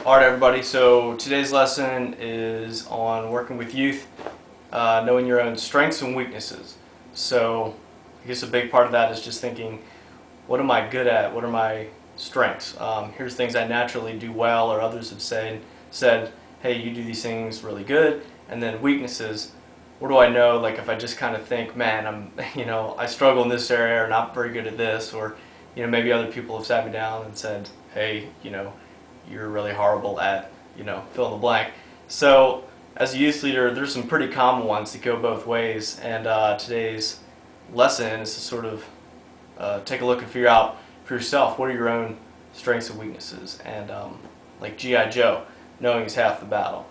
Alright everybody, so today's lesson is on working with youth, knowing your own strengths and weaknesses. So I guess a big part of that is just thinking, what am I good at? What are my strengths? Here's things I naturally do well, or others have said, hey, you do these things really good. And then weaknesses, what do I know? Like if I just kind of think, man, I struggle in this area, or not very good at this, or maybe other people have sat me down and said, hey, you're really horrible at, fill in the blank. So as a youth leader, there's some pretty common ones that go both ways, and today's lesson is to sort of take a look and figure out for yourself what are your own strengths and weaknesses, and like G.I. Joe, knowing is half the battle.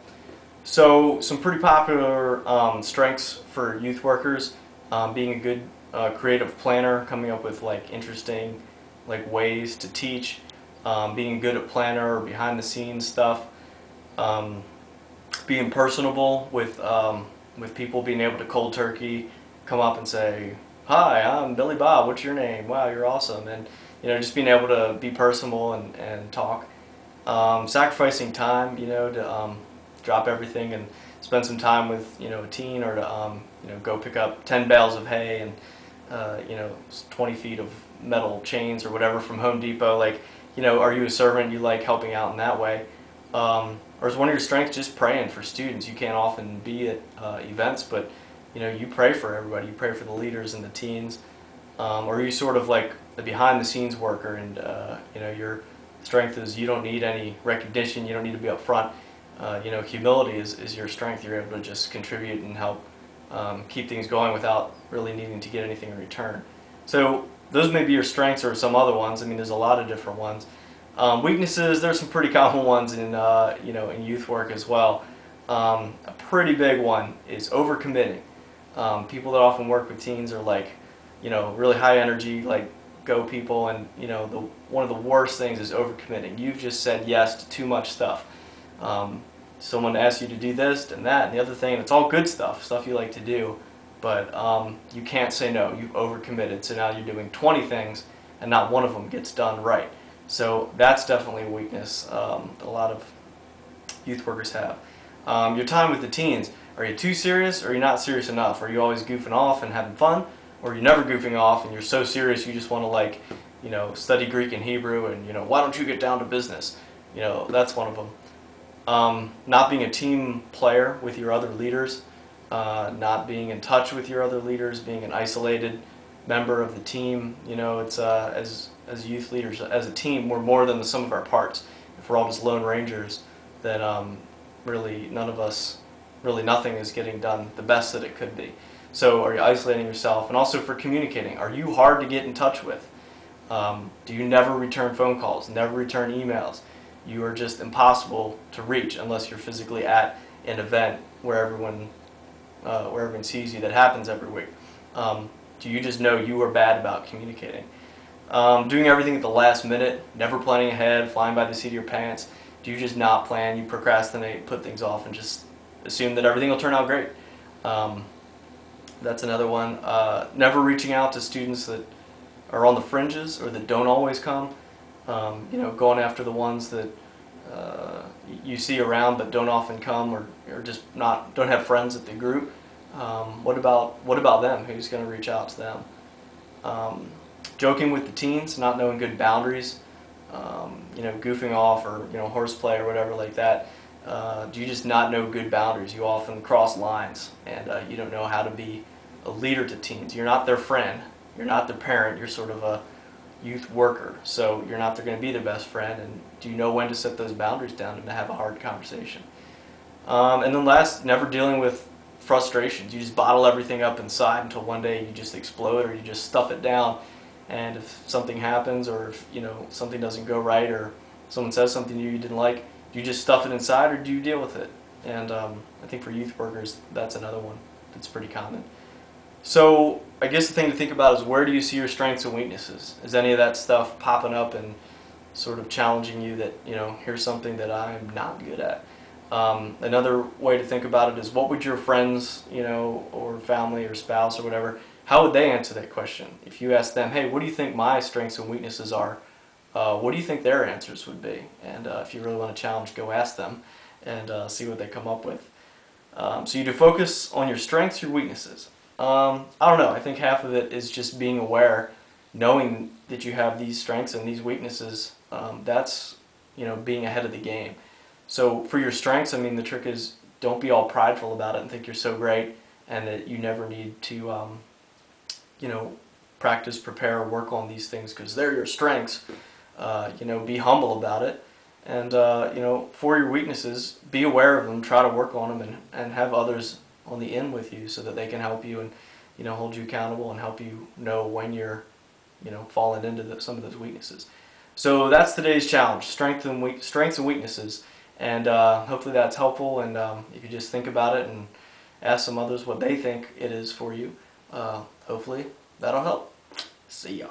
So some pretty popular strengths for youth workers, being a good creative planner, coming up with like interesting ways to teach, being good at planner or behind the scenes stuff, being personable with people, being able to cold turkey come up and say, hi, I'm Billy Bob, what's your name? Wow, you're awesome. And just being able to be personable and talk. Sacrificing time, to drop everything and spend some time with a teen, or to go pick up 10 bales of hay and 20 feet of metal chains or whatever from Home Depot. Are you a servant? You like helping out in that way? Or is one of your strengths just praying for students? You can't often be at events, but you pray for everybody. You pray for the leaders and the teens. Or are you sort of like a behind-the-scenes worker, and your strength is you don't need any recognition. You don't need to be up front. Humility is your strength. You're able to just contribute and help keep things going without really needing to get anything in return. So those may be your strengths, or some other ones. I mean, there's a lot of different ones. Weaknesses, there's some pretty common ones in in youth work as well. A pretty big one is overcommitting. People that often work with teens are really high energy, go people, and one of the worst things is overcommitting. You've just said yes to too much stuff. Someone asks you to do this and that and the other thing, and it's all good stuff you like to do, but you can't say no. You've overcommitted, so now you're doing 20 things and not one of them gets done right. So that's definitely a weakness a lot of youth workers have. Your time with the teens. Are you too serious, or are you not serious enough? Are you always goofing off and having fun, or are you never goofing off and you're so serious you just want to study Greek and Hebrew, and why don't you get down to business? That's one of them. Not being a team player with your other leaders, not being in touch with your other leaders, being an isolated member of the team. It's as youth leaders, as a team, we're more than the sum of our parts. If we're all just lone rangers, then really nothing is getting done the best that it could be. So are you isolating yourself? And also for communicating, are you hard to get in touch with? Do you never return phone calls, never return emails? You are just impossible to reach unless you're physically at an event where everyone sees you. That happens every week. Do you just know you are bad about communicating? Doing everything at the last minute, never planning ahead, flying by the seat of your pants. Do you just not plan? You procrastinate, put things off, and just assume that everything will turn out great. That's another one. Never reaching out to students that are on the fringes or that don't always come. Going after the ones that you see around but don't often come, or just don't have friends at the group. What about them? Who's going to reach out to them? Joking with the teens, not knowing good boundaries, goofing off, or horseplay or whatever like that. Do you just not know good boundaries? You often cross lines, and you don't know how to be a leader to teens. You're not their friend. You're not their parent. You're sort of a youth worker, so you're not going to be their best friend. And do you know when to set those boundaries down and to have a hard conversation? And then last, never dealing with frustrations. You just bottle everything up inside until one day you just explode, or you just stuff it down. And if something happens, or if something doesn't go right, or someone says something you didn't like, do you just stuff it inside, or do you deal with it? And I think for youth workers, that's another one that's pretty common. So I guess the thing to think about is, where do you see your strengths and weaknesses? Is any of that stuff popping up and sort of challenging you that, here's something that I'm not good at? Another way to think about it is, what would your friends, or family or spouse or whatever, how would they answer that question? If you ask them, hey, what do you think my strengths and weaknesses are? what do you think their answers would be? And if you really want to challenge, go ask them and see what they come up with. So you do focus on your strengths, your weaknesses. I don't know. I think half of it is just being aware, knowing that you have these strengths and these weaknesses. That's, being ahead of the game. So for your strengths, I mean, the trick is don't be all prideful about it and think you're so great and that you never need to, practice, prepare, or work on these things because they're your strengths. Be humble about it. And, for your weaknesses, be aware of them, try to work on them, and have others on the end with you so that they can help you and, hold you accountable and help you know when you're, falling into some of those weaknesses. So that's today's challenge, strengths and weaknesses. And hopefully that's helpful, and if you just think about it and ask some others what they think it is for you, hopefully that'll help. See ya.